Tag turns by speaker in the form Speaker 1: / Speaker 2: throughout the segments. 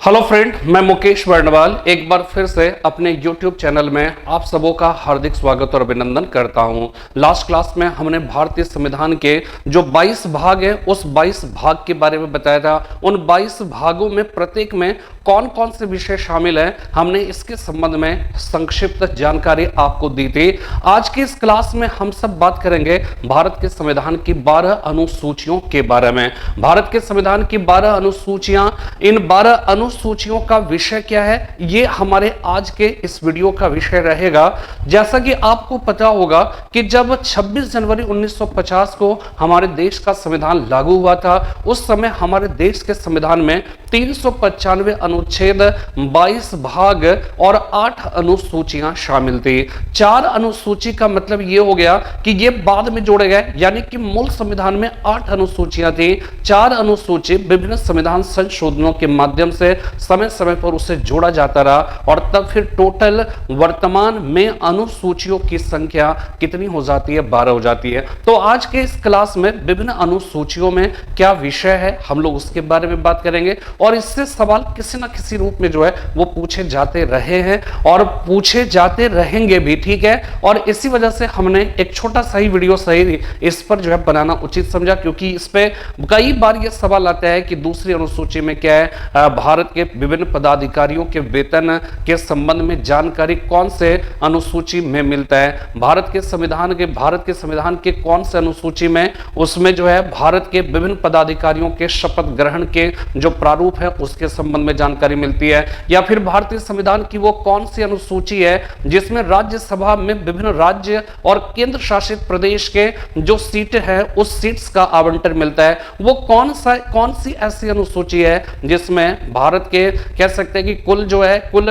Speaker 1: Hello friend, मैं मुकेश वर्णवाल एक बार फिर से अपने YouTube चैनल में आप सबों का हार्दिक स्वागत और अभिनंदन करता हूं। लास्ट क्लास में हमने भारतीय संविधान के जो 22 भाग हैं उस 22 भाग के बारे में बताया था। उन 22 भागों में प्रत्येक में कौन कौन से विषय शामिल हैं, हमने इसके संबंध में संक्षिप्त जानकारी आपको दी थी। आज की इस क्लास में हम सब बात करेंगे भारत के संविधान की 12 अनुसूचियों के बारे में। भारत के संविधान की 12 अनुसूचियां, इन 12 अनुसूचियों का विषय क्या है, ये हमारे आज के इस वीडियो का विषय रहेगा। जैसा कि आपको पता होगा कि जब 26 जनवरी 1950 को हमारे देश का संविधान लागू हुआ था, उस समय हमारे देश के संविधान में 395 अनुच्छेद, 22 भाग और 8 अनुसूचियां शामिल थी। 4 अनुसूची का मतलब यह हो गया कि ये बाद में जोड़े गए, यानी कि मूल संविधान में 8 अनुसूचियां थी। 4 अनुसूची विभिन्न संविधान संशोधनों के माध्यम से समय समय पर उसे जोड़ा जाता रहा और तब फिर टोटल वर्तमान में अनुसूचियों की संख्या कितनी हो जाती है, 12 हो जाती है। तो आज के इस क्लास में विभिन्न अनुसूचियों में क्या विषय है, हम लोग उसके बारे में बात करेंगे और इससे सवाल किसी ना किसी रूप में जो है वो पूछे जाते रहे हैं और पूछे जाते रहेंगे भी, ठीक है। और इसी वजह से हमने एक छोटा सा ही वीडियो सही इस पर जो है बनाना उचित समझा, क्योंकि इस पे कई बार ये सवाल आता है कि दूसरी अनुसूची में क्या है, भारत के विभिन्न पदाधिकारियों के वेतन के संबंध में जानकारी कौन से अनुसूची में मिलता है, भारत के संविधान के कौन से अनुसूची में उसमें जो है भारत के विभिन्न पदाधिकारियों के शपथ ग्रहण के जो प्रारूप है उसके संबंध में जानकारी मिलती है, या फिर भारतीय संविधान की वो कौन सी अनुसूची है जिसमें राज्यसभा में विभिन्न राज्य और केंद्र शासित प्रदेश के जो सीटें हैं उस सीट्स का आवंटन मिलता है। वो कौन सी ऐसी अनुसूची है जिसमें भारत के कह सकते हैं कि कुल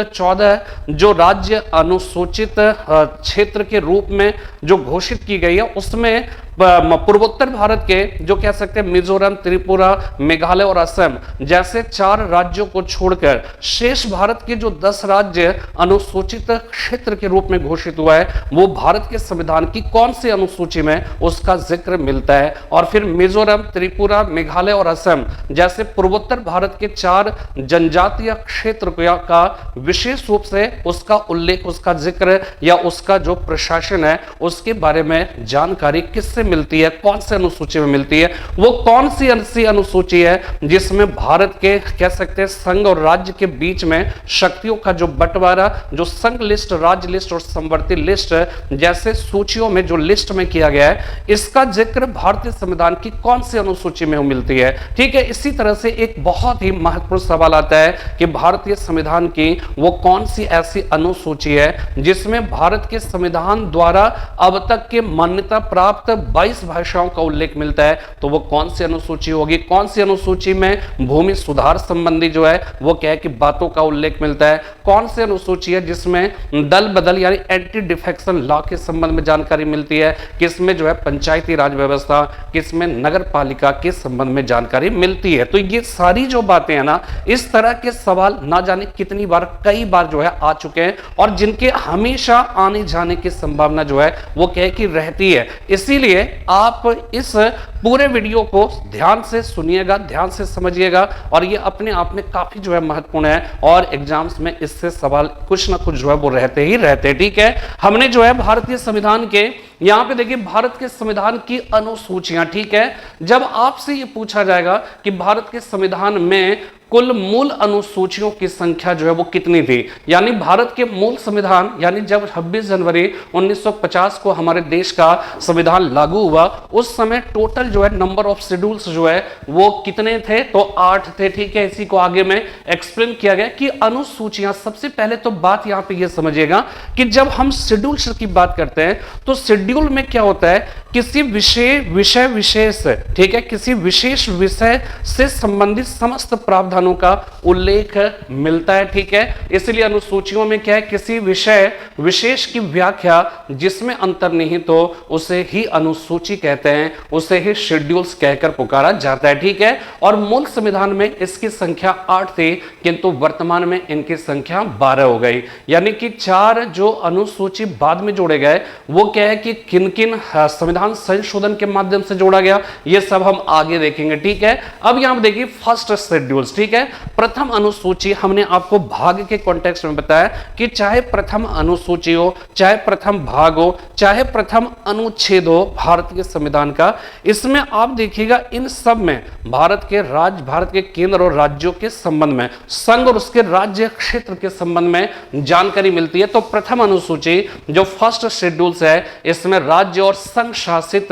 Speaker 1: 14 जो राज्य अनुसूचित क्षेत्र के रूप में जो घोषित की गई है, उसमें पूर्वोत्तर भारत के जो कह सकते हैं मिजोरम, त्रिपुरा, मेघालय और असम जैसे 4 राज्यों को छोड़कर शेष भारत के जो 10 राज्य अनुसूचित क्षेत्र के रूप में घोषित हुआ है, वो भारत के संविधान की कौन सी अनुसूची में उसका जिक्र मिलता है। और फिर मिजोरम, त्रिपुरा, मेघालय और असम जैसे पूर्वोत्तर भारत के 4 जनजातीय क्षेत्र का विशेष रूप से उसका उल्लेख, उसका जिक्र या उसका जो प्रशासन है उसके बारे में जानकारी किससे मिलती है, कौन से अनुसूची में मिलती है। वो कौन सी ऐसी अनुसूची है जिसमें भारत के कह सकते हैं संघ और राज्य के बीच में शक्तियों का जो बंटवारा, जो संघ लिस्ट, राज्य लिस्ट और संवर्ती लिस्ट जैसे सूचियों में जो लिस्ट में किया गया है, इसका जिक्र भारतीय संविधान की कौन सी अनुसूची में मिलती है, ठीक है। इसी तरह से एक बहुत ही महत्वपूर्ण सवाल आता है कि भारतीय संविधान की वो कौन सी ऐसी अनुसूची है जिसमें भारत के संविधान द्वारा अब तक के मान्यता प्राप्त 22 भाषाओं का उल्लेख मिलता है। तो वो कौन सी अनुसूची होगी, कौन सी अनुसूची में भूमि सुधार संबंधी जो है वो क्या है कि बातों का उल्लेख मिलता है, कौन सी अनुसूची है जिसमें दल बदल यानी एंटी डिफेक्शन लॉ के संबंध में जानकारी मिलती है, किसमें जो है पंचायती राज व्यवस्था, किसमें नगर पालिका के संबंध में जानकारी मिलती है। तो ये सारी जो बातें हैं ना, इस तरह के सवाल ना जाने कितनी बार, कई बार जो है आ चुके हैं और जिनके हमेशा आने जाने की संभावना जो है वो क्या कि रहती है। इसीलिए आप इस पूरे वीडियो को ध्यान से सुनिएगा, ध्यान से समझिएगा और ये अपने आप में काफी जो है महत्वपूर्ण है और एग्जाम्स में इससे सवाल कुछ ना कुछ जो है वो रहते ही रहते, ठीक है। हमने जो है भारतीय संविधान के यहां पे देखिए भारत के संविधान की अनुसूचियां, ठीक है। जब आपसे ये पूछा जाएगा कि भारत के संविधान में कुल मूल अनुसूचियों की संख्या जो है वो कितनी थी, यानी भारत के मूल संविधान, यानी जब 26 जनवरी 1950 को हमारे देश का संविधान लागू हुआ उस समय टोटल जो है नंबर ऑफ शेड्यूल्स जो है वो कितने थे, तो 8 थे, ठीक है। इसी को आगे में एक्सप्लेन किया गया कि अनुसूचियां, सबसे पहले तो बात यहां पे ये समझिएगा कि जब हम शेड्यूल्स की बात करते हैं तो शेड्यूल में क्या होता है, किसी विषय विशेष, ठीक है, किसी विशेष विषय से संबंधित समस्त प्रावधानों का उल्लेख मिलता है, ठीक है। इसलिए अनुसूचियों में क्या है, किसी विषय विशेष की व्याख्या जिसमें अंतर्निहित हो उसे ही अनुसूची कहते हैं, उसे ही शेड्यूल्स कहकर पुकारा जाता है, ठीक है। और मूल संविधान में इसकी संख्या 8 थी, किंतु वर्तमान में इनकी संख्या 12 हो गई, यानी कि 4 जो अनुसूची बाद में जोड़े गए वो क्या है कि किन किन संविधान संविधान संशोधन के माध्यम से जोड़ा गया, ये सब हम आगे देखेंगे, ठीक है। अब यहां देखिए फर्स्ट शेड्यूल्स, ठीक है। प्रथम अनुसूची हमने आपको भाग के कॉन्टेक्स्ट में बताया कि चाहे प्रथम अनुसूची हो, चाहे प्रथम भाग हो, चाहे प्रथम अनुच्छेद हो भारतीय संविधान का, इसमें आप देखिएगा इन सब में भारत के राज्य, भारत के केंद्र और राज्यों के संबंध में, संघ और उसके राज्य क्षेत्र के संबंध में जानकारी मिलती है। तो प्रथम अनुसूची जो फर्स्ट शेड्यूल्स है, इसमें राज्य और संघ शासित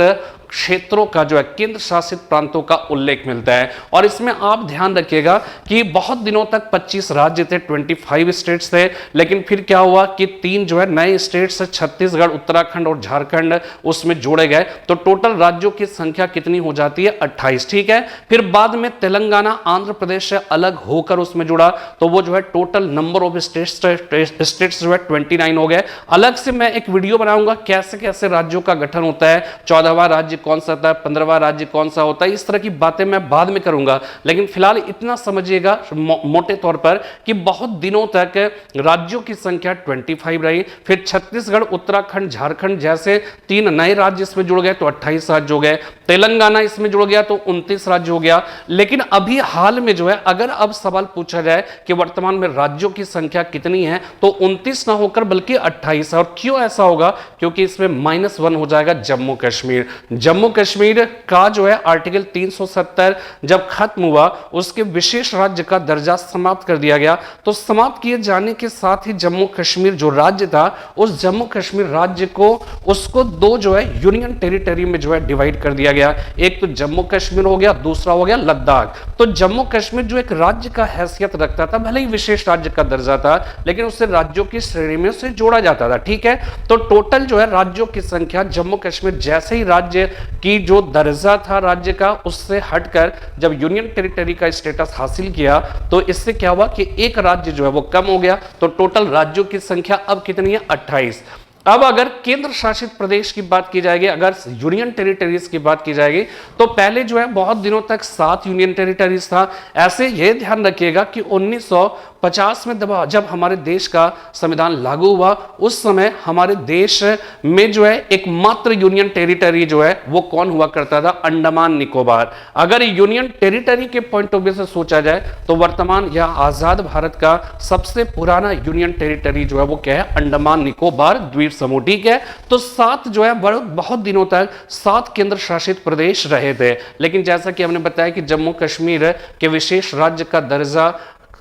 Speaker 1: क्षेत्रों का जो है, केंद्र शासित प्रांतों का उल्लेख मिलता है। और इसमें आप ध्यान रखिएगा कि बहुत दिनों तक 25 राज्य थे, 25 स्टेट्स थे, लेकिन फिर क्या हुआ कि 3 जो है नए स्टेट्स, छत्तीसगढ़, उत्तराखंड और झारखंड उसमें जोड़े गए। तो टोटल राज्यों की संख्या कितनी हो जाती है? 28, ठीक है। फिर बाद में तेलंगाना आंध्र प्रदेश से अलग होकर उसमें जुड़ा, तो वो जो है टोटल नंबर ऑफ स्टेट्स जो है 29 हो गए। अलग से मैं एक वीडियो बनाऊंगा कैसे कैसे राज्यों का गठन होता है, 14वां राज्य कौन सा होता है, 15वां राज्य कौन सा होता है, इस तरह की बातें मैं बाद में करूंगा। लेकिन फिलहाल इतना समझिएगा मोटे तौर पर कि बहुत दिनों तक राज्यों की संख्या 25 रही। फिर छत्तीसगढ़, उत्तराखंड, झारखंड जैसे 3 नए राज्य इसमें जुड़ गए तो 28 राज्य हो गए। तेलंगाना इसमें जुड़ गया तो 29 राज्य हो गया। लेकिन अभी हाल में जो है, अगर अब सवाल पूछा जाए कि वर्तमान में राज्यों की संख्या कितनी है, तो 29 ना होकर बल्कि 28 है। और क्यों ऐसा होगा? क्योंकि इसमें -1 हो जाएगा जम्मू कश्मीर। जम्मू कश्मीर का जो है आर्टिकल 370 जब खत्म हुआ, उसके विशेष राज्य का दर्जा समाप्त कर दिया गया। तो समाप्त किए जाने के साथ ही जम्मू कश्मीर जो राज्य था, उस जम्मू कश्मीर राज्य को उसको 2 जो है यूनियन टेरिटरी में जो है डिवाइड कर दिया गया। एक तो जम्मू कश्मीर हो गया, दूसरा हो गया लद्दाख। तो जम्मू कश्मीर जो एक राज्य का हैसियत रखता था, भले ही विशेष राज्य का दर्जा था, लेकिन उससे राज्यों की श्रेणी में उसे जोड़ा जाता था, ठीक है। तो टोटल जो है राज्यों की संख्या, जम्मू कश्मीर जैसे ही राज्य की जो दर्जा था राज्य का, उससे हटकर जब यूनियन टेरिटरी का स्टेटस हासिल किया, तो इससे क्या हुआ कि एक राज्य जो है वो कम हो गया। तो टोटल राज्यों की संख्या अब कितनी है? 28। अब अगर केंद्र शासित प्रदेश की बात की जाएगी, अगर यूनियन टेरिटरीज की बात की जाएगी, तो पहले जो है बहुत दिनों तक 7 यूनियन टेरिटरीज था। ऐसे ये ध्यान रखिएगा कि 1950 में जब हमारे देश का संविधान लागू हुआ, उस समय हमारे देश में जो है एकमात्र यूनियन टेरिटरी जो है वो कौन हुआ करता था? अंडमान निकोबार। अगर यूनियन टेरिटरी के पॉइंट ऑफ व्यू से सोचा जाए, तो वर्तमान या आजाद भारत का सबसे पुराना यूनियन टेरिटरी जो है वो क्या है? अंडमान निकोबार द्वीप समूह, ठीक है। तो 7 जो है बहुत दिनों तक 7 केंद्र शासित प्रदेश रहे थे। लेकिन जैसा कि हमने बताया कि जम्मू कश्मीर के विशेष राज्य का दर्जा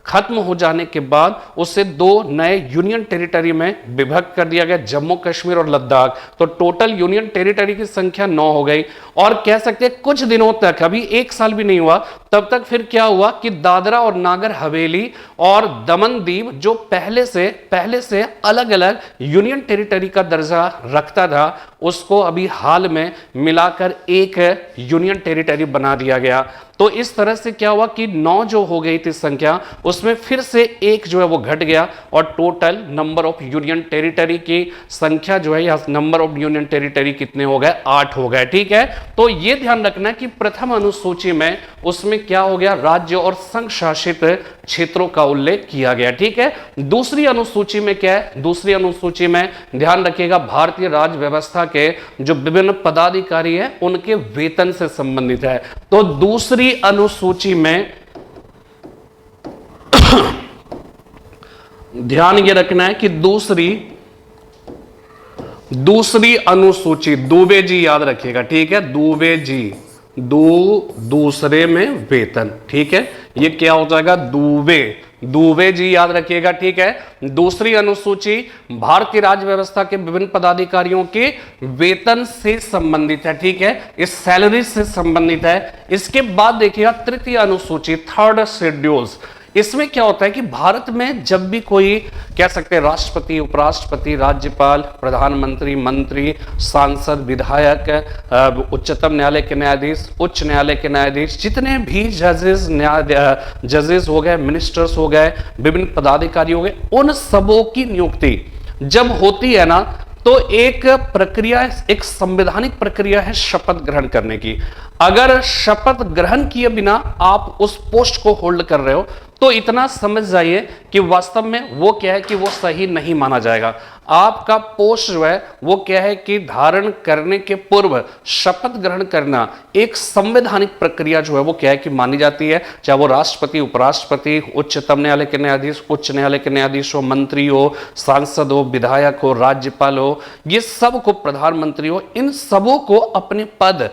Speaker 1: खत्म हो जाने के बाद उसे 2 नए यूनियन टेरिटरी में विभक्त कर दिया गया, जम्मू कश्मीर और लद्दाख। तो टोटल यूनियन टेरिटरी की संख्या 9 हो गई। और कह सकते हैं कुछ दिनों तक, अभी 1 साल भी नहीं हुआ, तब तक फिर क्या हुआ कि दादरा और नागर हवेली और दमन दीव जो पहले से अलग अलग यूनियन टेरिटरी का दर्जा रखता था, उसको अभी हाल में मिलाकर एक यूनियन टेरिटरी बना दिया गया। तो इस तरह से क्या हुआ कि 9 जो हो गई थी संख्या, उसमें फिर से 1 जो है वो घट गया, और total number of union territory की संख्या जो है, या नंबर ऑफ यूनियन टेरिटरी कितने हो गए? 8 हो गए, ठीक है। तो ये ध्यान रखना कि प्रथम अनुसूची में उसमें क्या हो गया? राज्य और संघ शासित क्षेत्रों का उल्लेख किया गया, ठीक है। दूसरी अनुसूची में क्या है? दूसरी अनुसूची में ध्यान रखिएगा भारतीय राज्य व्यवस्था के जो विभिन्न पदाधिकारी हैं उनके वेतन से संबंधित है। तो दूसरी अनुसूची में ध्यान ये रखना है कि दूसरी अनुसूची, दुबे जी याद रखिएगा, ठीक है। दुबे जी, दूसरे में वेतन, ठीक है। ये क्या हो जाएगा? दुबे जी याद रखिएगा, ठीक है। दूसरी अनुसूची भारतीय राज्य व्यवस्था के विभिन्न पदाधिकारियों के वेतन से संबंधित है, ठीक है, इस सैलरी से संबंधित है। इसके बाद देखिएगा तृतीय अनुसूची, थर्ड शेड्यूल्स। इसमें क्या होता है कि भारत में जब भी कोई, कह सकते हैं राष्ट्रपति, उपराष्ट्रपति, राज्यपाल, प्रधानमंत्री, मंत्री, सांसद, विधायक, उच्चतम न्यायालय के न्यायाधीश, उच्च न्यायालय के न्यायाधीश, जितने भी जजेस हो गए, मिनिस्टर्स हो गए, विभिन्न पदाधिकारी हो गए, उन सबों की नियुक्ति जब होती है ना, तो एक प्रक्रिया, एक संवैधानिक प्रक्रिया है शपथ ग्रहण करने की। अगर शपथ ग्रहण किए बिना आप उस पोस्ट को होल्ड कर रहे हो, तो इतना समझ जाइए कि वास्तव में वो क्या है कि वो सही नहीं माना जाएगा। आपका पोस्ट जो है वो क्या है कि धारण करने के पूर्व शपथ ग्रहण करना एक संवैधानिक प्रक्रिया जो है वो क्या है कि मानी जाती है, चाहे वो राष्ट्रपति, उपराष्ट्रपति, उच्चतम न्यायालय के न्यायाधीश, उच्च न्यायालय के न्यायाधीश हो, मंत्री हो, सांसद हो, विधायक हो, राज्यपाल हो, ये सब को, प्रधानमंत्री हो, इन सबों को अपने पद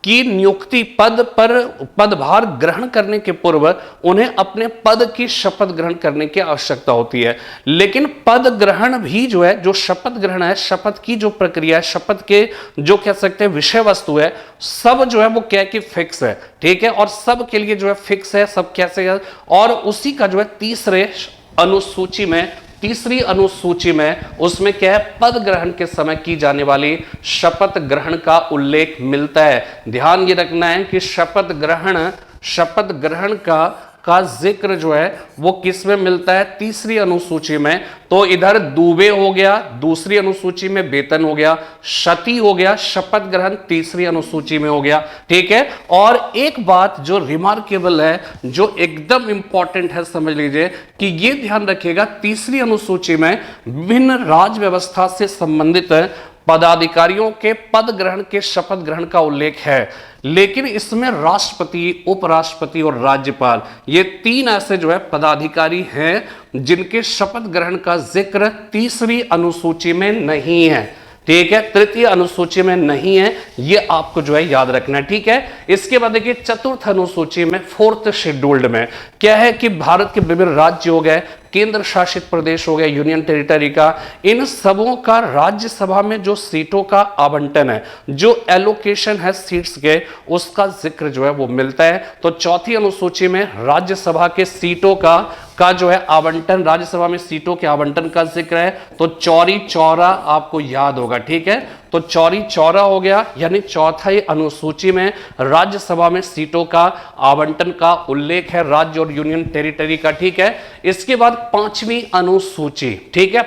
Speaker 1: की नियुक्ति, पदभार ग्रहण करने के पूर्व उन्हें अपने पद की शपथ ग्रहण करने की आवश्यकता होती है। लेकिन पद ग्रहण भी जो है, जो शपथ ग्रहण है, शपथ की जो प्रक्रिया है, शपथ के जो कह सकते हैं विषय वस्तु है, सब जो है वो क्या है कि फिक्स है, ठीक है, और सब के लिए जो है फिक्स है, सब कैसे है। और उसी का जो है तीसरी अनुसूची में उसमें क्या है, पद ग्रहण के समय की जाने वाली शपथ ग्रहण का उल्लेख मिलता है। ध्यान ये रखना है कि शपथ ग्रहण का जिक्र जो है वो किस में मिलता है, तीसरी अनुसूची में। तो इधर दुबे हो गया, दूसरी अनुसूची में वेतन हो गया, क्षति हो गया, शपथ ग्रहण तीसरी अनुसूची में हो गया, ठीक है। और एक बात जो रिमार्केबल है, जो एकदम इंपॉर्टेंट है, समझ लीजिए कि ये ध्यान रखिएगा, तीसरी अनुसूची में विभिन्न राज्य व्यवस्था से संबंधित पदाधिकारियों के पद ग्रहण के शपथ ग्रहण का उल्लेख है। लेकिन इसमें राष्ट्रपति, उपराष्ट्रपति और राज्यपाल, ये तीन ऐसे जो है पदाधिकारी हैं जिनके शपथ ग्रहण का जिक्र तीसरी अनुसूची में नहीं है, ठीक है, तृतीय अनुसूची में नहीं है, ये आपको जो है याद रखना है, ठीक है। इसके बाद देखिए चतुर्थ अनुसूची में, फोर्थ शेड्यूल्ड में क्या है कि भारत के विभिन्न राज्य हो गए, केंद्र शासित प्रदेश हो गया, यूनियन टेरिटरी का, इन सबों का राज्यसभा में जो सीटों का आवंटन है, जो एलोकेशन है सीट्स के, उसका जिक्र जो है वो मिलता है। तो चौथी अनुसूची में राज्यसभा के सीटों का जो है आवंटन, राज्यसभा में सीटों के आवंटन का जिक्र है। तो चौरी चौरा आपको याद होगा, ठीक है, तो चौरी चौरा हो गया, यानी चौथी अनुसूची में राज्यसभा में सीटों का आवंटन का उल्लेख है, राज्य और यूनियन टेरिटरी का, ठीक है। इसके बाद पांचवी अनुसूची, ठीक है,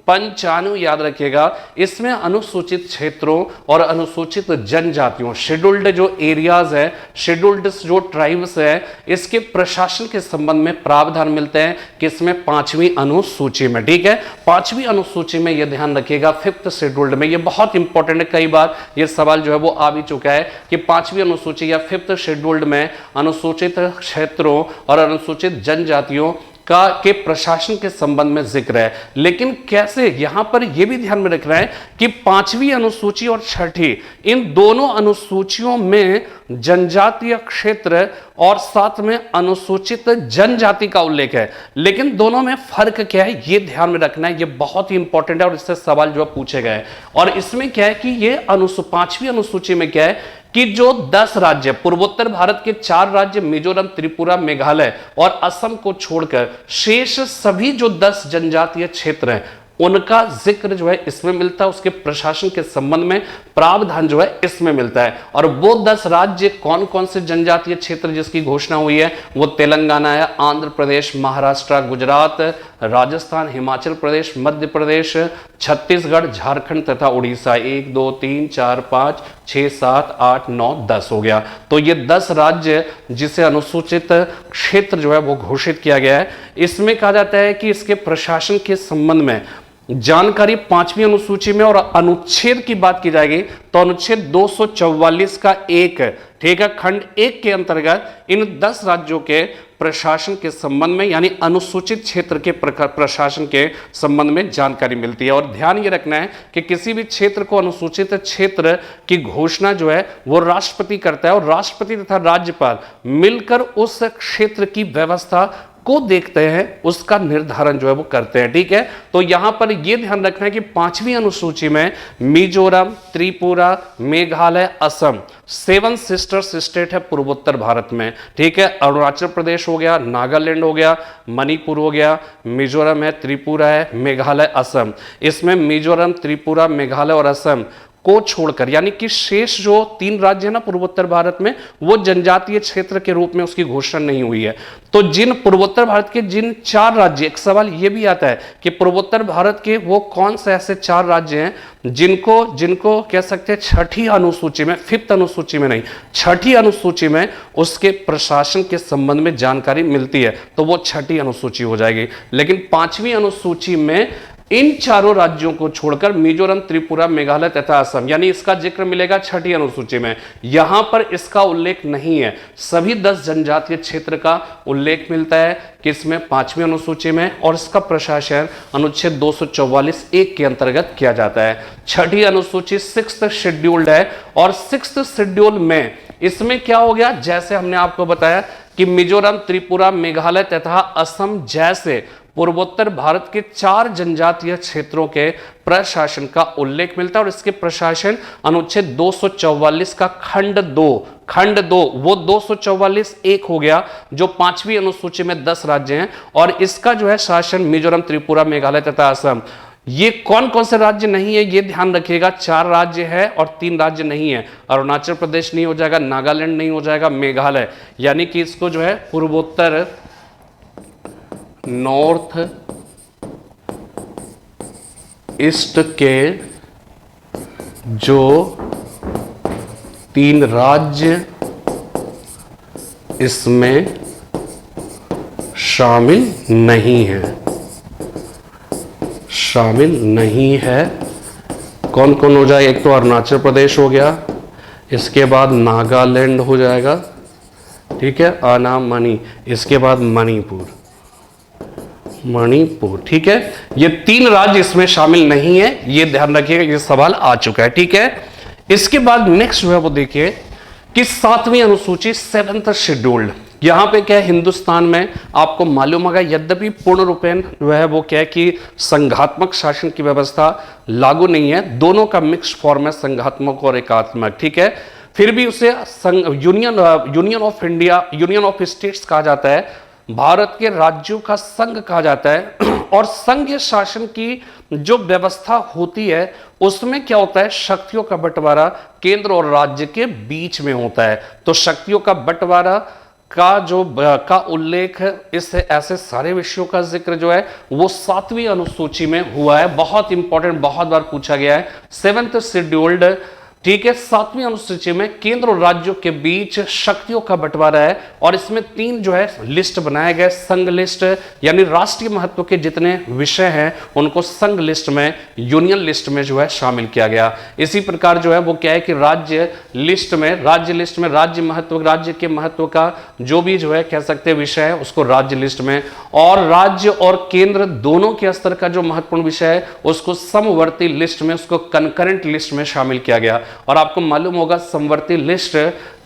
Speaker 1: पंचाणु याद रखिएगा, इसमें अनुसूचित क्षेत्रों और अनुसूचित जनजातियों, शेड्यूल्ड जो एरियाज है, शेड्यूल्ड जो ट्राइब्स है, इसके प्रशासन के संबंध में प्रावधान मिलते हैं किसमें, पांचवी अनुसूची में, ठीक है। पांचवी अनुसूची में यह ध्यान रखिएगा, फिफ्थ शेड्यूल्ड में, यह बहुत इंपॉर्टेंट है, कई बार यह सवाल जो है वो आ भी चुका है कि पांचवी अनुसूची या फिफ्थ शेड्यूल्ड में अनुसूचित क्षेत्रों और अनुसूचित जनजातियों के प्रशासन के संबंध में जिक्र है। लेकिन कैसे, यहां पर यह भी ध्यान में रखना है कि पांचवी अनुसूची और छठी, इन दोनों अनुसूचियों में जनजातीय क्षेत्र और साथ में अनुसूचित जनजाति का उल्लेख है। लेकिन दोनों में फर्क क्या है, यह ध्यान में रखना है, यह बहुत ही इंपॉर्टेंट है और इससे सवाल जो पूछे गए। और इसमें क्या है कि यह पांचवी अनुसूची में क्या है कि जो 10 राज्य, पूर्वोत्तर भारत के 4 राज्य मिजोरम, त्रिपुरा, मेघालय और असम को छोड़कर शेष सभी जो 10 जनजातीय क्षेत्र हैं, उनका जिक्र जो है इसमें मिलता है, उसके प्रशासन के संबंध में प्रावधान जो है इसमें मिलता है। और वो 10 राज्य कौन कौन से जनजातीय क्षेत्र जिसकी घोषणा हुई है, वो तेलंगाना है, आंध्र प्रदेश, महाराष्ट्र, गुजरात, राजस्थान, हिमाचल प्रदेश, मध्य प्रदेश, छत्तीसगढ़, झारखंड तथा उड़ीसा। 1 2 3 4 5 6 7 8 9 10 हो गया। तो ये 10 राज्य जिसे अनुसूचित क्षेत्र जो है वो घोषित किया गया है। इसमें कहा जाता है कि इसके प्रशासन के संबंध में जानकारी पांचवी अनुसूची में, और अनुच्छेद की बात की जाएगी तो अनुच्छेद 244 का 1, ठीक है, खंड 1 के अंतर्गत इन 10 राज्यों के प्रशासन के संबंध में, यानी अनुसूचित क्षेत्र के प्रशासन के संबंध में जानकारी मिलती है। और ध्यान ये रखना है कि किसी भी क्षेत्र को अनुसूचित क्षेत्र की घोषणा जो है वो राष्ट्रपति करता है, और राष्ट्रपति तथा राज्यपाल मिलकर उस क्षेत्र की व्यवस्था को देखते हैं, उसका निर्धारण जो है वो करते हैं, ठीक है। तो यहां पर यह ध्यान रखना है कि पांचवी अनुसूची में मिजोरम, त्रिपुरा, मेघालय, असम 7 सिस्टर्स स्टेट है पूर्वोत्तर भारत में, ठीक है। अरुणाचल प्रदेश हो गया, नागालैंड हो गया, मणिपुर हो गया, मिजोरम है, त्रिपुरा है, मेघालय, असम। इसमें मिजोरम, त्रिपुरा, मेघालय और असम को छोड़कर, यानी कि शेष जो 3 राज्य है ना पूर्वोत्तर भारत में, वो जनजातीय क्षेत्र के रूप में उसकी घोषणा नहीं हुई है। तो जिन पूर्वोत्तर भारत के जिन 4 राज्य, एक सवाल ये भी आता है कि पूर्वोत्तर भारत के वो कौन से ऐसे 4 राज्य हैं जिनको कह सकते हैं छठी अनुसूची में, 5th अनुसूची में नहीं, छठी अनुसूची में उसके प्रशासन के संबंध में जानकारी मिलती है, तो वो छठी अनुसूची हो जाएगी। लेकिन 5वीं अनुसूची में इन चारों राज्यों को छोड़कर मिजोरम, त्रिपुरा, मेघालय तथा असम, यानी इसका जिक्र मिलेगा छठी अनुसूची में। यहां पर इसका उल्लेख नहीं है। सभी 10 जनजातीय क्षेत्र का उल्लेख मिलता है किसमें? 5वीं अनुसूची में, और इसका प्रशासन अनुच्छेद 244(1) के अंतर्गत किया जाता है। छठी अनुसूची 6th शेड्यूल्ड है, और 6th शेड्यूल में इसमें क्या हो गया, जैसे हमने आपको बताया कि मिजोरम, त्रिपुरा, मेघालय तथा असम जैसे पूर्वोत्तर भारत के 4 जनजातीय क्षेत्रों के प्रशासन का उल्लेख मिलता है, और इसके प्रशासन अनुच्छेद 244 का खंड 2 वो 244(1) हो गया, जो 5वीं अनुसूची में 10 राज्य हैं, और इसका जो है शासन मिजोरम, त्रिपुरा, मेघालय तथा असम। ये कौन कौन से राज्य नहीं है ये ध्यान रखिएगा। 4 राज्य है और 3 राज्य नहीं है। अरुणाचल प्रदेश नहीं हो जाएगा, नागालैंड नहीं हो जाएगा, मेघालय, यानी कि इसको जो है पूर्वोत्तर नॉर्थ ईस्ट के जो 3 राज्य इसमें शामिल नहीं है। कौन कौन हो जाए? एक तो अरुणाचल प्रदेश हो गया, इसके बाद नागालैंड हो जाएगा, ठीक है, अनाम मणि, इसके बाद मणिपुर, ठीक है। ये 3 राज्य इसमें शामिल नहीं है, ये ध्यान रखिएगा, ये सवाल आ चुका है, ठीक है। इसके बाद नेक्स्ट जो है वो देखिए कि 7वीं अनुसूची 7th शेड्यूल्ड। यहां पे क्या है, हिंदुस्तान में आपको मालूम होगा, यद्यपि पूर्ण रूपेण जो है वो क्या है कि संघात्मक शासन की व्यवस्था लागू नहीं है, दोनों का मिक्स फॉर्म है, संघात्मक और एकात्मक, ठीक है। फिर भी उसे union of India, union of states कहा जाता है, भारत के राज्यों का संघ कहा जाता है। और संघीय शासन की जो व्यवस्था होती है उसमें क्या होता है, शक्तियों का बंटवारा केंद्र और राज्य के बीच में होता है। तो शक्तियों का बंटवारा का उल्लेख इस ऐसे सारे विषयों का जिक्र जो है वो 7वीं अनुसूची में हुआ है। बहुत इंपॉर्टेंट, बहुत बार पूछा गया है। 7th शेड्यूल्ड, ठीक है। 7वीं अनुसूची में केंद्र और राज्यों के बीच शक्तियों का बंटवारा है, और इसमें 3 जो है लिस्ट बनाए गए। संघ लिस्ट, यानी राष्ट्रीय महत्व के जितने विषय हैं उनको संघ लिस्ट में, यूनियन लिस्ट में जो है शामिल किया गया। इसी प्रकार जो है वो क्या है कि राज्य लिस्ट में राज्य के महत्व का जो भी जो है कह सकते हैं विषय है उसको राज्य लिस्ट में, और राज्य और केंद्र दोनों के स्तर का जो महत्वपूर्ण विषय है उसको समवर्ती लिस्ट में, उसको कंकरेंट लिस्ट में शामिल किया गया। और आपको मालूम होगा समवर्ती लिस्ट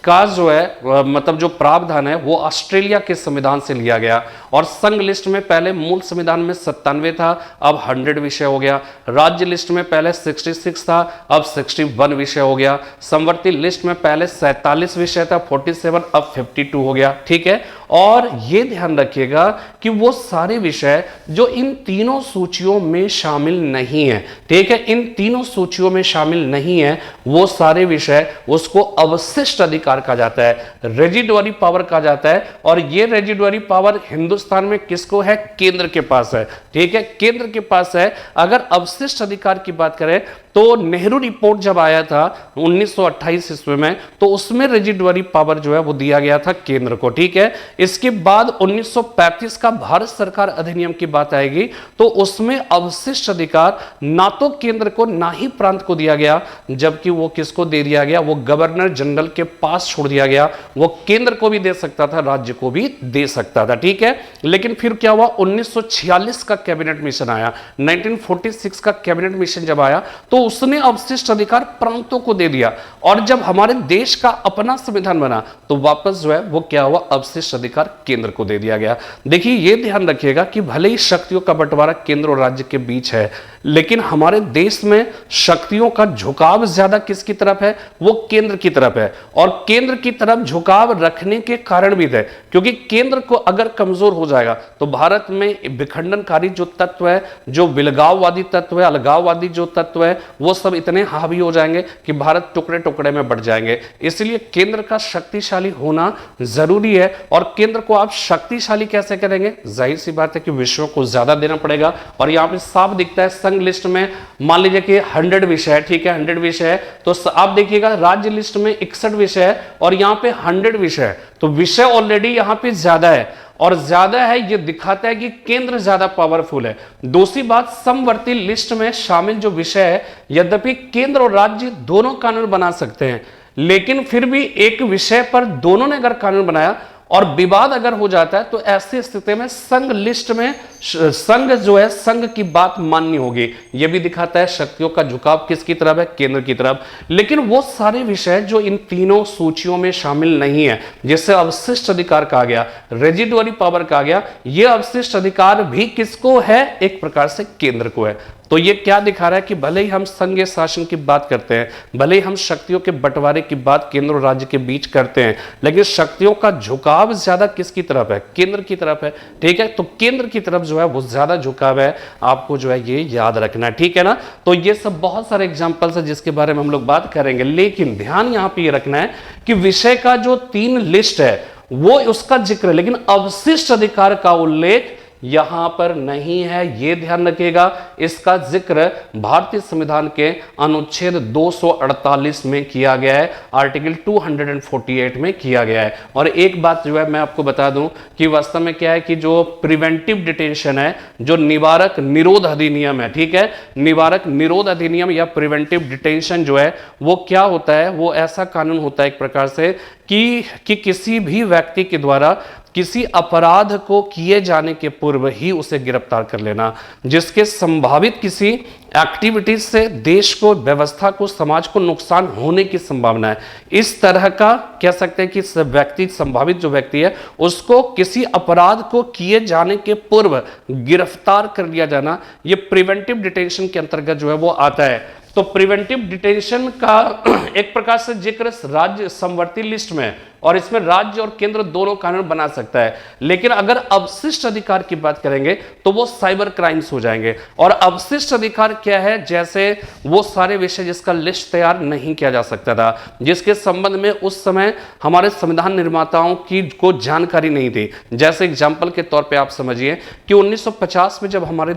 Speaker 1: का जो है मतलब जो प्रावधान है वो ऑस्ट्रेलिया के संविधान से लिया गया। और संघ लिस्ट में पहले मूल संविधान में 97 था, अब 100 विषय हो गया। राज्य लिस्ट में पहले 66 था, अब 61 विषय हो गया। समवर्ती लिस्ट में पहले 47 विषय था, 47, अब 52 हो गया, ठीक है। और ये ध्यान रखिएगा कि वो सारे विषय जो इन तीनों सूचियों में शामिल नहीं है, ठीक है, इन तीनों सूचियों में शामिल नहीं है, वो सारे विषय उसको अवशिष्ट अधिकार कहा जाता है, रेजिडुअरी पावर कहा जाता है। और ये रेजिडुअरी पावर हिंदुस्तान में किसको है? केंद्र के पास है, ठीक है, केंद्र के पास है। अगर अवशिष्ट अधिकार की बात करें तो नेहरू रिपोर्ट जब आया था 1928 ईस्वी में, तो उसमें रेजिडुअरी पावर जो है वो दिया गया था केंद्र को, ठीक है। इसके बाद 1935 का भारत सरकार अधिनियम की बात आएगी तो उसमें अवशिष्ट अधिकार ना तो केंद्र को ना ही प्रांत को दिया गया, जबकि वो किसको दे दिया गया? वो गवर्नर जनरल के पास छोड़ दिया गया। वो केंद्र को भी दे सकता था, राज्य को भी दे सकता था, ठीक है। लेकिन फिर क्या हुआ? 1946 का कैबिनेट मिशन आया, 1946 का कैबिनेट मिशन जब आया तो उसने अवशिष्ट अधिकार प्रांतों को दे दिया। और जब हमारे देश का अपना संविधान बना तो वापस जो है वो क्या हुआ? अवशिष्ट अधिकार केंद्र को दे दिया गया। देखिए ये ध्यान रखिएगा कि भले ही शक्तियों का बंटवारा केंद्र और राज्य के बीच है, लेकिन हमारे देश में शक्तियों का झुकाव ज्यादा किसकी तरफ है? वो केंद्र की तरफ है। और केंद्र की तरफ झुकाव रखने के कारण भी थे, क्योंकि केंद्र को अगर कमजोर हो जाएगा तो भारत में विखंडनकारी जो तत्व है, जो विलगाववादी तत्व है, अलगाववादी जो तत्व है, वो सब इतने हावी हो जाएंगे कि भारत टुकड़े टुकड़े में बढ़ जाएंगे। इसलिए केंद्र का शक्तिशाली होना जरूरी है। और केंद्र को आप शक्तिशाली कैसे करेंगे? जाहिर सी बात है कि विषयों को ज्यादा देना पड़ेगा। और यहां पे साफ दिखता है संघ लिस्ट में मान लीजिए कि 100 विषय है, ठीक है, 100 विषय है, तो आप देखिएगा राज्य लिस्ट में 61 विषय है और यहां पे 100 विषय है, तो विषय ऑलरेडी यहां पे ज्यादा है। और ज्यादा है ये दिखाता है कि केंद्र ज्यादा पावरफुल है। दूसरी बात, समवर्ती लिस्ट में शामिल जो विषय है, यद्यपि केंद्र और राज्य दोनों कानून बना सकते हैं, लेकिन फिर भी एक विषय पर दोनों ने अगर कानून बनाया और विवाद अगर हो जाता है तो ऐसी स्थिति में संघ लिस्ट में संघ जो है, संघ की बात माननी होगी। यह भी दिखाता है शक्तियों का झुकाव किसकी तरफ है? केंद्र की तरफ। लेकिन वो सारे विषय जो इन तीनों सूचियों में शामिल नहीं है, जिसे अवशिष्ट अधिकार कहा गया, रेजिडुअरी पावर कहा गया, यह अवशिष्ट अधिकार भी किसको है? एक प्रकार से केंद्र को है। तो ये क्या दिखा रहा है कि भले ही हम संघीय शासन की बात करते हैं, भले ही हम शक्तियों के बंटवारे की बात केंद्र और राज्य के बीच करते हैं, लेकिन शक्तियों का झुकाव ज्यादा किसकी तरफ है? केंद्र की तरफ है। ठीक है, तो केंद्र की तरफ जो है वो ज्यादा झुकाव है, आपको जो है ये याद रखना है। ठीक है ना? तो ये सब बहुत सारे एग्जाम्पल्स है जिसके बारे में हम लोग बात करेंगे, लेकिन ध्यान यहां पर ये रखना है कि विषय का जो 3 लिस्ट है वो उसका जिक्र है, लेकिन अवशिष्ट अधिकार का उल्लेख यहां पर नहीं है, यह ध्यान रखिएगा। इसका जिक्र भारतीय संविधान के अनुच्छेद 248 में किया गया है, आर्टिकल 248 में किया गया है। और एक बात जो है मैं आपको बता दूं कि वास्तव में क्या है कि जो प्रिवेंटिव डिटेंशन है, जो निवारक निरोध अधिनियम है, ठीक है, निवारक निरोध अधिनियम या प्रिवेंटिव डिटेंशन जो है वो क्या होता है? वो ऐसा कानून होता है एक प्रकार से कि किसी भी व्यक्ति के द्वारा किसी अपराध को किए जाने के पूर्व ही उसे गिरफ्तार कर लेना, जिसके संभावित किसी एक्टिविटीज से देश को, व्यवस्था को, समाज को नुकसान होने की संभावना है। इस तरह का कह सकते हैं कि व्यक्ति, संभावित जो व्यक्ति है, उसको किसी अपराध को किए जाने के पूर्व गिरफ्तार कर लिया जाना, यह प्रिवेंटिव डिटेंशन के अंतर्गत जो है वो आता है। तो प्रिवेंटिव डिटेंशन का एक प्रकार से जिक्र राज्य समवर्ती लिस्ट में, और इसमें राज्य और केंद्र दोनों कानून बना सकता है। लेकिन अगर अवशिष्ट अधिकार की बात करेंगे तो वो साइबर क्राइम्स हो जाएंगे। और अवशिष्ट अधिकार क्या है? जैसे वो सारे विषय जिसका लिस्ट तैयार नहीं किया जा सकता था, जिसके संबंध में उस समय हमारे संविधान निर्माताओं की को जानकारी नहीं थी। जैसे एग्जाम्पल के तौर पर आप समझिए कि 1950 में जब हमारे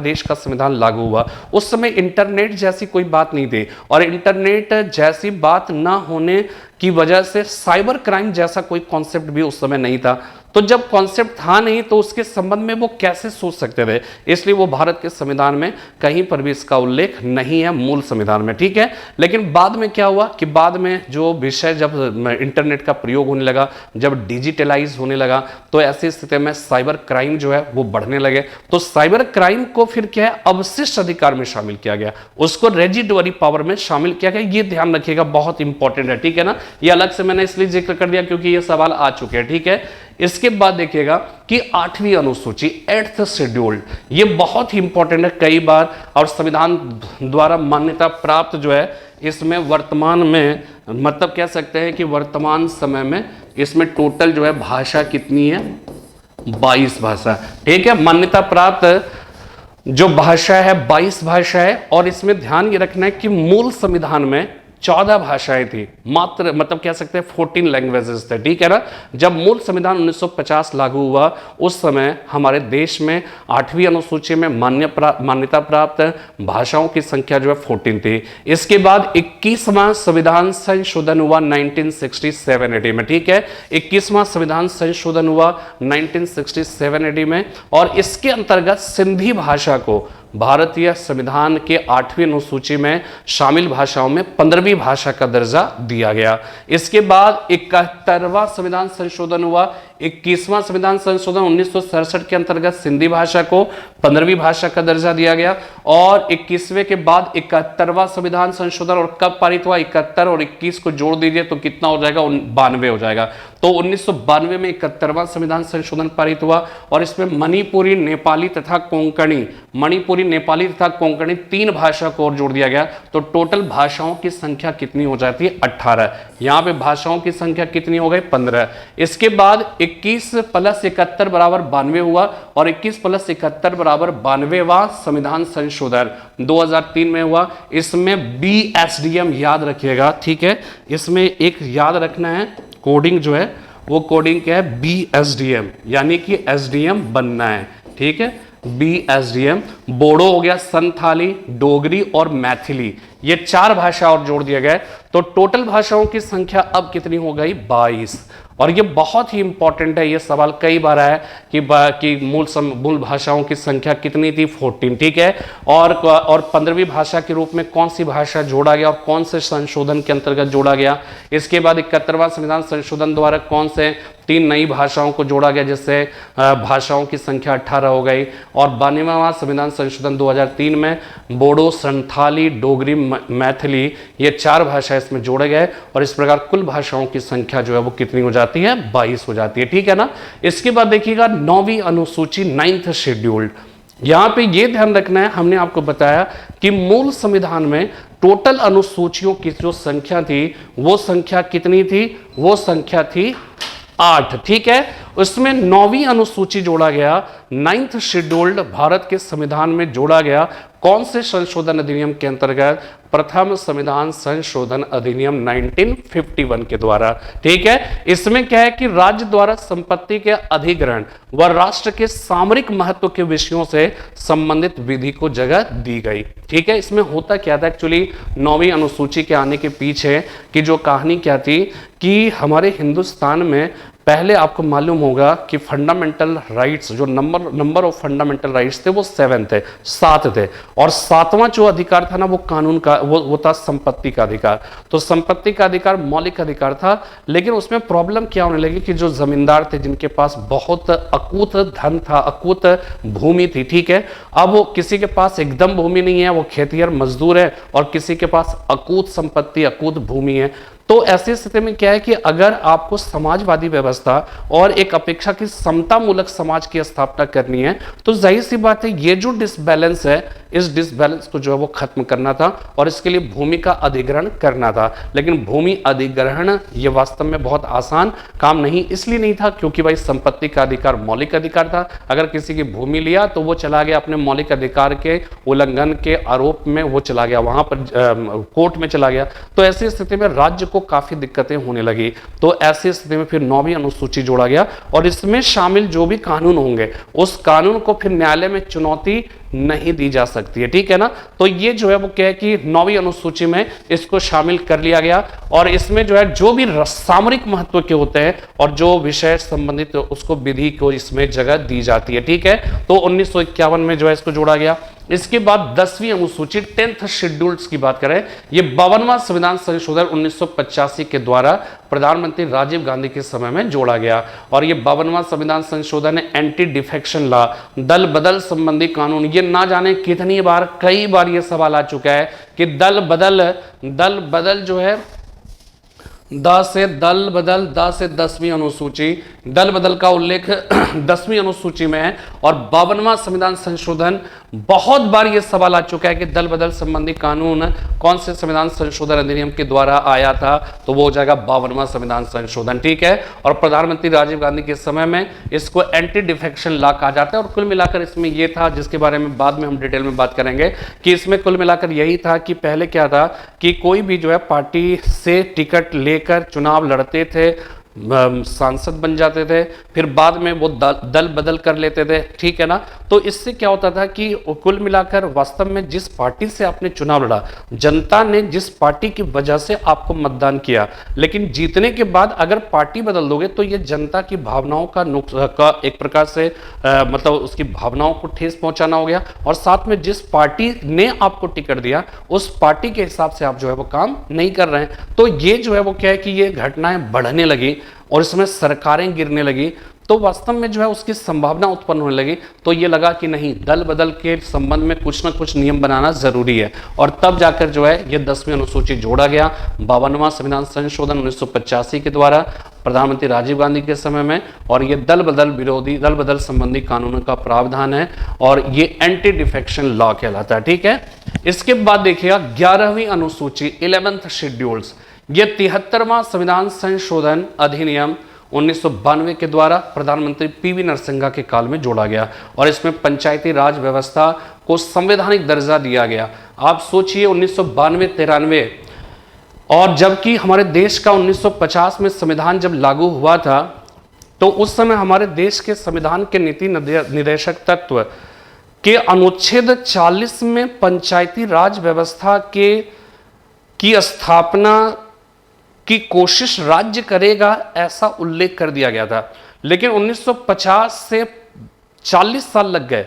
Speaker 1: देश का संविधान लागू हुआ, उस समय इंटरनेट जैसी कोई बात नहीं थी, और इंटरनेट जैसी बात ना होने की वजह से साइबर क्राइम जैसा कोई कॉन्सेप्ट भी उस समय नहीं था। तो जब कॉन्सेप्ट था नहीं तो उसके संबंध में वो कैसे सोच सकते थे? इसलिए वो भारत के संविधान में कहीं पर भी इसका उल्लेख नहीं है, मूल संविधान में। ठीक है, लेकिन बाद में क्या हुआ कि बाद में जो विषय, जब इंटरनेट का प्रयोग होने लगा, जब डिजिटलाइज होने लगा, तो ऐसी स्थिति में साइबर क्राइम जो है वो बढ़ने लगे। तो साइबर क्राइम को फिर क्या है? अवशिष्ट अधिकार में शामिल किया गया, उसको रेजिडुअरी पावर में शामिल किया गया। ये ध्यान रखिएगा, बहुत इंपॉर्टेंट है। ठीक है ना? ये अलग से मैंने इसलिए जिक्र कर दिया क्योंकि ये सवाल आ चुके हैं। ठीक है, इसके बाद देखिएगा कि 8वीं अनुसूची, 8th शेड्यूल, ये बहुत ही इंपॉर्टेंट है कई बार, और संविधान द्वारा मान्यता प्राप्त जो है, इसमें वर्तमान में मतलब कह सकते हैं कि वर्तमान समय में इसमें टोटल जो है भाषा कितनी है? 22 भाषा। ठीक है, मान्यता प्राप्त जो भाषा है 22 भाषा है। और इसमें ध्यान ये रखना है कि मूल संविधान में 14 भाषाएं थी मात्र, मतलब कह सकते हैं 14 लैंग्वेजेस थे। ठीक है ना? जब मूल संविधान 1950 लागू हुआ उस समय हमारे देश में 8वीं अनुसूची में मान्यता प्राप्त भाषाओं की संख्या जो है 14 थी। इसके बाद 21वां संविधान संशोधन हुआ 1967 AD में। ठीक है, 21वां संविधान संशोधन हुआ 1967 AD में, और इसके अंतर्गत सिंधी भाषा को भारतीय संविधान के 8वीं अनुसूची में शामिल भाषाओं में 15वीं भाषा का दर्जा दिया गया। इसके बाद 71वां संविधान संशोधन हुआ 21वां संविधान संशोधन 1967 के अंतर्गत सिंधी भाषा को 15वीं भाषा का दर्जा दिया गया। और 21वें के बाद 71वां संविधान संशोधन, और कब पारित हुआ? 71 और 21 को जोड़ दीजिए तो कितना हो जाएगा? 92 हो जाएगा। तो 1992 में 71वां संविधान संशोधन पारित हुआ और इसमें मणिपुरी, नेपाली तथा कोंकणी 3 भाषा को और जोड़ दिया गया। तो टोटल भाषाओं की संख्या कितनी हो जाती है? 18। यहां पे भाषाओं की संख्या कितनी हो गई? 15। इसके बाद 21 + 71 बराबर 92 हुआ और 21 + 71 बराबर 92वां संविधान संशोधन 2003 में हुआ। इसमें BSDM याद रखिएगा, ठीक है। इसमें एक याद रखना है, कोडिंग जो है वो कोडिंग क्या है? BSDM, यानी कि SDM बनना है, ठीक है। BSDM, बोडो हो गया, संथाली, डोगरी और मैथिली, ये 4 भाषा और जोड़ दिया गया। तो टोटल भाषाओं की संख्या अब कितनी हो गई? 22। और ये बहुत ही इंपॉर्टेंट है, ये सवाल कई बार आया कि मूल भाषाओं की संख्या कितनी थी? 14, ठीक है। और 15वीं भाषा के रूप में कौन सी भाषा जोड़ा गया और कौन से संशोधन के अंतर्गत जोड़ा गया? इसके बाद 71वां संविधान संशोधन द्वारा कौन से 3 नई भाषाओं को जोड़ा गया, जिससे भाषाओं की संख्या 18 हो गई। और 92वां संविधान संशोधन 2003 में बोडो, संथाली, डोगरी, मैथिली, ये 4 भाषा इसमें जोड़े गए और इस प्रकार कुल भाषाओं की संख्या जो है वो कितनी हो जाती है? 22 हो जाती है, ठीक है ना। इसके बाद देखिएगा 9वीं अनुसूची, 9th शेड्यूल्ड। यहां पे ये ध्यान रखना है, हमने आपको बताया कि मूल संविधान में टोटल अनुसूचियों की जो संख्या थी वो संख्या कितनी थी? वो संख्या थी 8, ठीक है। उसमें 9वीं अनुसूची जोड़ा गया, 9th शेड्यूल्ड भारत के संविधान में जोड़ा गया। कौन से संशोधन अधिनियम के अंतर्गत? प्रथम संविधान संशोधन अधिनियम 1951 के द्वारा, ठीक है। इसमें क्या है कि राज्य द्वारा संपत्ति के अधिग्रहण व राष्ट्र के सामरिक महत्व के विषयों से संबंधित विधि को जगह दी गई, ठीक है। इसमें होता क्या था एक्चुअली 9वीं अनुसूची के आने के पीछे की जो कहानी क्या थी कि हमारे हिंदुस्तान में पहले आपको मालूम होगा कि फंडामेंटल राइट्स, जो नंबर ऑफ फंडामेंटल राइट्स थे वो 7 थे, 7 थे। और 7वां जो अधिकार था ना वो कानून का, वो था संपत्ति का अधिकार। तो संपत्ति का अधिकार मौलिक अधिकार था, लेकिन उसमें प्रॉब्लम क्या होने लगी कि जो जमींदार थे जिनके पास बहुत अकूत धन था, अकूत भूमि थी, ठीक है। अब वो किसी के पास एकदम भूमि नहीं है, वो खेतिहर मजदूर है, और किसी के पास अकूत संपत्ति, अकूत भूमि है। तो ऐसी स्थिति में क्या है कि अगर आपको समाजवादी व्यवस्था और एक अपेक्षा की समता मूलक समाज की स्थापना करनी है तो जाहिर सी बात है ये जो डिसबैलेंस है, इस डिसबैलेंस को जो है वो खत्म करना था और इसके लिए भूमि का अधिग्रहण करना था। लेकिन भूमि अधिग्रहण ये वास्तव में बहुत आसान काम नहीं इसलिए नहीं था क्योंकि भाई संपत्ति का अधिकार मौलिक अधिकार था। अगर किसी की भूमि लिया तो वो चला गया अपने मौलिक अधिकार के उल्लंघन के आरोप में, वो चला गया वहां पर कोर्ट में चला गया। तो ऐसी स्थिति में राज्य को काफी दिक्कतें होने लगी। तो ऐसी स्थिति में फिर 9वीं अनुसूची जोड़ा गया और इसमें शामिल जो भी कानून होंगे उस कानून को फिर न्यायालय में चुनौती नहीं दी जा सकती है, ठीक है ना। तो ये जो है वो क्या है कि 9वीं अनुसूची में इसको शामिल कर लिया गया और इसमें जो है जो भी सामरिक महत्व के होते हैं और जो विषय संबंधित उसको विधि को इसमें जगह दी जाती है, ठीक है। तो 1951 में जो है इसको जोड़ा गया। इसके बाद 10वीं अनुसूची 10th शेड्यूल्स की बात करें, ये 52वां संविधान संशोधन 1985 के द्वारा प्रधानमंत्री राजीव गांधी के समय में जोड़ा गया और ये 52वां संविधान संशोधन है एंटी डिफेक्शन लॉ, दल बदल संबंधी कानून। ये ना जाने कितनी बार, कई बार ये सवाल आ चुका है कि दल बदल जो है द से 10वीं अनुसूची, दल बदल का उल्लेख 10वीं अनुसूची में है और 52वां संविधान संशोधन, बहुत बार यह सवाल आ चुका है कि दल बदल संबंधी कानून कौन से संविधान संशोधन अधिनियम के द्वारा आया था, तो वो हो जाएगा 52वां संविधान संशोधन, ठीक है। और प्रधानमंत्री राजीव गांधी के समय में इसको एंटी डिफेक्शन लॉ कहा जाता है और कुल मिलाकर इसमें यह था, जिसके बारे में बाद में हम डिटेल में बात करेंगे, कि इसमें कुल मिलाकर यही था कि पहले क्या था कि कोई भी जो है पार्टी से टिकट लेकर चुनाव लड़ते थे, सांसद बन जाते थे, फिर बाद में वो दल बदल कर लेते थे, ठीक है ना। तो इससे क्या होता था कि कुल मिलाकर वास्तव में जिस पार्टी से आपने चुनाव लड़ा, जनता ने जिस पार्टी की वजह से आपको मतदान किया, लेकिन जीतने के बाद अगर पार्टी बदल दोगे तो ये जनता की भावनाओं का एक प्रकार से मतलब उसकी भावनाओं को ठेस पहुंचाना हो गया और साथ में जिस पार्टी ने आपको टिकट दिया उस पार्टी के हिसाब से आप जो है वो काम नहीं कर रहे हैं। तो ये जो है वो क्या है कि ये घटनाएं बढ़ने लगी और इसमें सरकारें गिरने लगी, तो वास्तव में जो है उसकी संभावना उत्पन्न होने लगी। तो ये लगा कि नहीं, दल बदल के संबंध में कुछ ना कुछ नियम बनाना जरूरी है, और तब जाकर जो है ये 10वीं अनुसूची जोड़ा गया 52वां संविधान संशोधन 1985 के द्वारा प्रधानमंत्री राजीव गांधी के समय में। और ये दल बदल संबंधी कानूनों का प्रावधान है, और ये एंटी डिफेक्शन लॉ कहलाता है। ठीक है, इसके बाद देखिएगा 11वीं अनुसूची 11th शेड्यूल्स, ये 73वां संविधान संशोधन अधिनियम 1992 के द्वारा प्रधानमंत्री पीवी नरसिम्हा के काल में जोड़ा गया, और इसमें पंचायती राज व्यवस्था को संवैधानिक दर्जा दिया गया। आप सोचिए 1992-93, और जबकि हमारे देश का 1950 में संविधान जब लागू हुआ था, तो उस समय हमारे देश के संविधान के नीति निदेशक तत्व के अनुच्छेद 40 में पंचायती राज व्यवस्था की स्थापना की कोशिश राज्य करेगा, ऐसा उल्लेख कर दिया गया था। लेकिन 1950 से 40 साल लग गए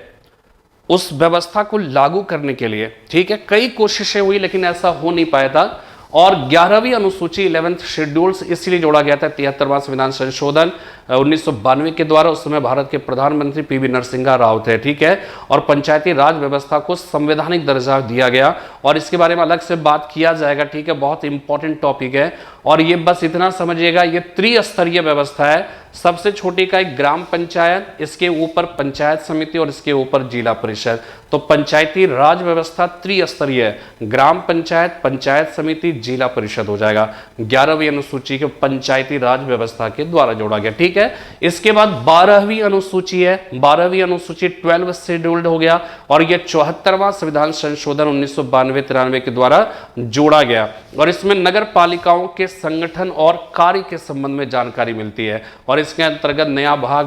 Speaker 1: उस व्यवस्था को लागू करने के लिए। ठीक है, कई कोशिशें हुई लेकिन ऐसा हो नहीं पाया था। और 11वीं अनुसूची 11th शेड्यूल्स इसलिए जोड़ा गया था 73वां संविधान संशोधन 1992 के द्वारा। उस समय भारत के प्रधानमंत्री पीवी नरसिम्हा राव थे। ठीक है, और पंचायती राज व्यवस्था को संवैधानिक दर्जा दिया गया, और इसके बारे में अलग से बात किया जाएगा। ठीक है, बहुत इंपॉर्टेंट टॉपिक है, और ये बस इतना समझिएगा, ये त्रिस्तरीय व्यवस्था है। सबसे छोटी का एक ग्राम पंचायत, इसके ऊपर पंचायत समिति, और इसके ऊपर जिला परिषद। तो पंचायती राज व्यवस्था त्रिस्तरीय है, ग्राम पंचायत, पंचायत समिति, जिला परिषद हो जाएगा। 11वीं अनुसूची के पंचायती राज व्यवस्था के द्वारा जोड़ा गया। ठीक है, इसके बाद 12वीं अनुसूची है, 12वीं अनुसूची 12 शेड्यूल्ड हो गया, और यह 74वां संविधान संशोधन 1992-93 के द्वारा जोड़ा गया, और इसमें नगर पालिकाओं के संगठन और कार्य के संबंध में जानकारी मिलती है। और इसके अंतर्गत नया भाग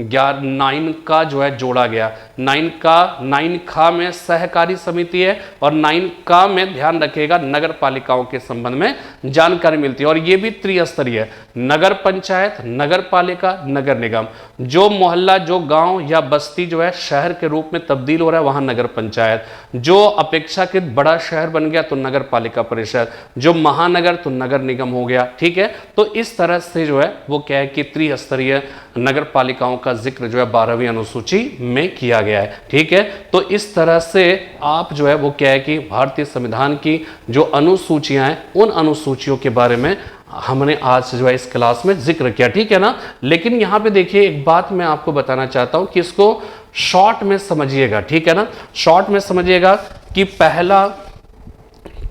Speaker 1: 9 का जो है जोड़ा गया। 9 खा में सहकारी समिति है, और 9 का में ध्यान रखिएगा नगर पालिकाओं के संबंध में जानकारी मिलती है, और यह भी त्रिस्तरीय है, नगर पंचायत, नगर पालिका, नगर निगम। जो मोहल्ला, जो गांव या बस्ती जो है शहर के रूप में तब्दील हो रहा है, वहां नगर पंचायत। जो अपेक्षाकृत बड़ा शहर बन गया तो नगर पालिका परिषद, जो महानगर तो नगर निगम हो गया। ठीक है, तो इस तरह से जो है वो क्या है कि त्रिस्तरीय नगर पालिकाओं का जिक्र जो है 12वीं अनुसूची में किया गया है। ठीक है, तो इस तरह से आप जो है वो क्या है कि भारतीय संविधान की जो अनुसूचियां हैं, उन अनुसूचियों के बारे में हमने आज जो है इस क्लास में जिक्र किया। ठीक है ना, लेकिन यहां पे देखिए एक बात मैं आपको बताना चाहता हूं कि इसको शॉर्ट में समझिएगा। ठीक है ना, शॉर्ट में समझिएगा कि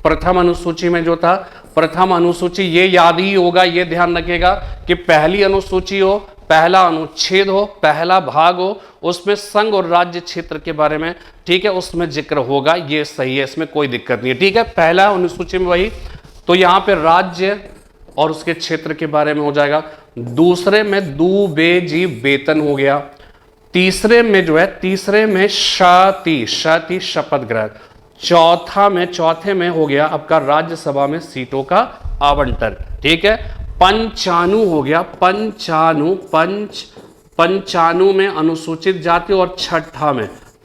Speaker 1: प्रथम अनुसूची में जो था, प्रथम अनुसूची ये याद ही होगा, ये ध्यान रखिएगा कि पहली अनुसूची हो, पहला अनुच्छेद हो, पहला भाग हो, उसमें संघ और राज्य क्षेत्र के बारे में, ठीक है, उसमें जिक्र होगा, ये सही है, इसमें कोई दिक्कत नहीं है। ठीक है, पहला अनुसूची में वही, तो यहां पे राज्य और उसके क्षेत्र के बारे में हो जाएगा। दूसरे में दू बे जी वेतन हो गया। तीसरे में जो है, तीसरे में शती शपथ ग्रहण। चौथे में हो गया आपका राज्यसभा में सीटों का आवंटन। ठीक है, पंचाणु हो गया, पंचाणु में अनुसूचित जाति, और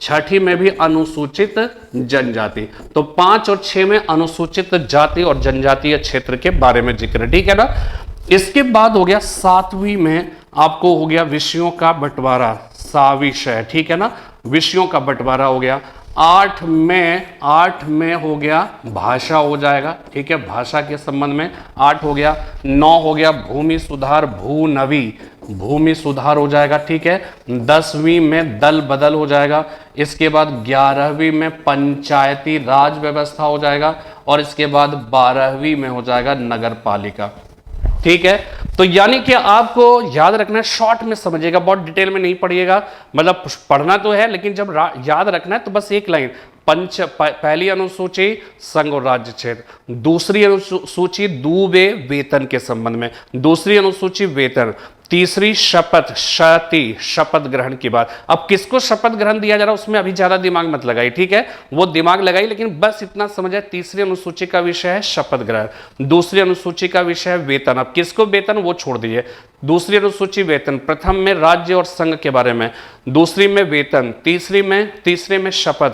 Speaker 1: छठी में भी अनुसूचित जनजाति। तो 5 और 6 में अनुसूचित जाति और जनजातीय क्षेत्र के बारे में जिक्र। ठीक है ना, इसके बाद हो गया 7वीं में आपको हो गया विषयों का बंटवारा, साविषय। ठीक है ना, विषयों का बंटवारा हो गया। 8 में हो गया भाषा हो जाएगा। ठीक है, भाषा के संबंध में 8 हो गया। 9 हो गया भूमि सुधार, भूमि सुधार हो जाएगा। ठीक है, 10वीं में दल बदल हो जाएगा। इसके बाद 11वीं में पंचायती राज व्यवस्था हो जाएगा, और इसके बाद 12वीं में हो जाएगा नगर पालिका। ठीक है, तो यानी कि आपको याद रखना है, शॉर्ट में समझिएगा, बहुत डिटेल में नहीं पढ़िएगा, मतलब पढ़ना तो है लेकिन जब याद रखना है तो बस एक लाइन। पहली अनुसूची संघ और राज्य क्षेत्र, दूसरी अनुसूची दूबे वेतन के संबंध में, दूसरी अनुसूची वेतन, तीसरी शपथ ग्रहण की बात। अब किसको शपथ ग्रहण दिया जा रहा है उसमें अभी ज्यादा दिमाग मत लगाइए। ठीक है, वो दिमाग लगाइए, लेकिन बस इतना समझे तीसरी अनुसूची का विषय है शपथ ग्रहण, दूसरी अनुसूची का विषय है वेतन। अब किसको वेतन वो छोड़ दीजिए, दूसरी अनुसूची वेतन, प्रथम में राज्य और संघ के बारे में, दूसरी में वेतन, तीसरे में शपथ,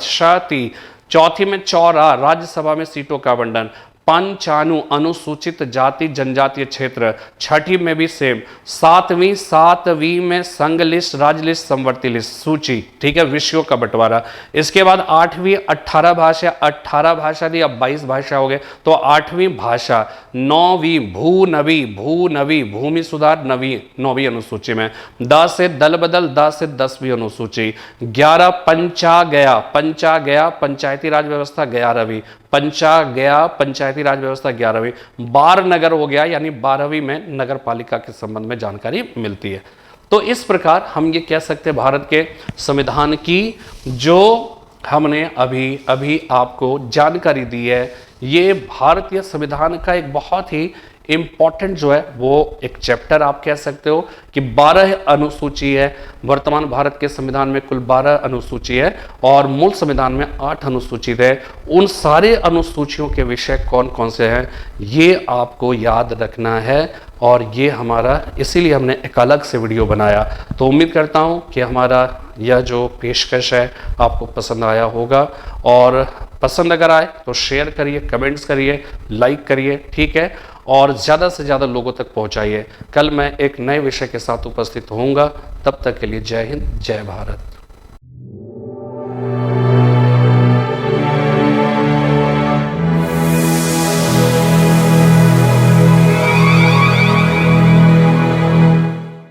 Speaker 1: चौथी में चौरा, राज्यसभा में सीटों का आवंटन, पंचाणु अनुसूचित जाति जनजातीय क्षेत्र, छठी में भी सेम, सातवीं में संघ लिस्ट, राज्य लिस्ट, समवर्ती लिस्ट सूची, ठीक है, विषयों का बंटवारा। इसके बाद 8वीं 18 भाषा दी, अब 22 भाषा हो गए, तो 8वीं भाषा। 9वीं भूनवी भूमि सुधार 9वीं अनुसूची में। 10 से दल बदल, 10 से 10वीं अनुसूची। 11 पंचा गया पंचायती राज व्यवस्था 11वीं, पंचायती राज व्यवस्था 11वीं। बार नगर हो गया, यानी 12वीं में नगर पालिका के संबंध में जानकारी मिलती है। तो इस प्रकार हम ये कह सकते हैं भारत के संविधान की जो हमने अभी आपको जानकारी दी है, ये भारतीय संविधान का एक बहुत ही इंपॉर्टेंट जो है वो एक चैप्टर आप कह सकते हो कि 12 अनुसूची है। वर्तमान भारत के संविधान में कुल 12 अनुसूची है और मूल संविधान में 8 अनुसूचित है। उन सारे अनुसूचियों के विषय कौन कौन से हैं ये आपको याद रखना है, और ये हमारा इसीलिए हमने एक अलग से वीडियो बनाया। तो उम्मीद करता हूं कि हमारा यह जो पेशकश है आपको पसंद आया होगा, और पसंद अगर आए तो शेयर करिए, कमेंट्स करिए, लाइक करिए, ठीक है, और ज़्यादा से ज़्यादा लोगों तक पहुंचाइए। कल मैं एक नए विषय के साथ उपस्थित होऊंगा, तब तक के लिए जय हिंद, जय भारत।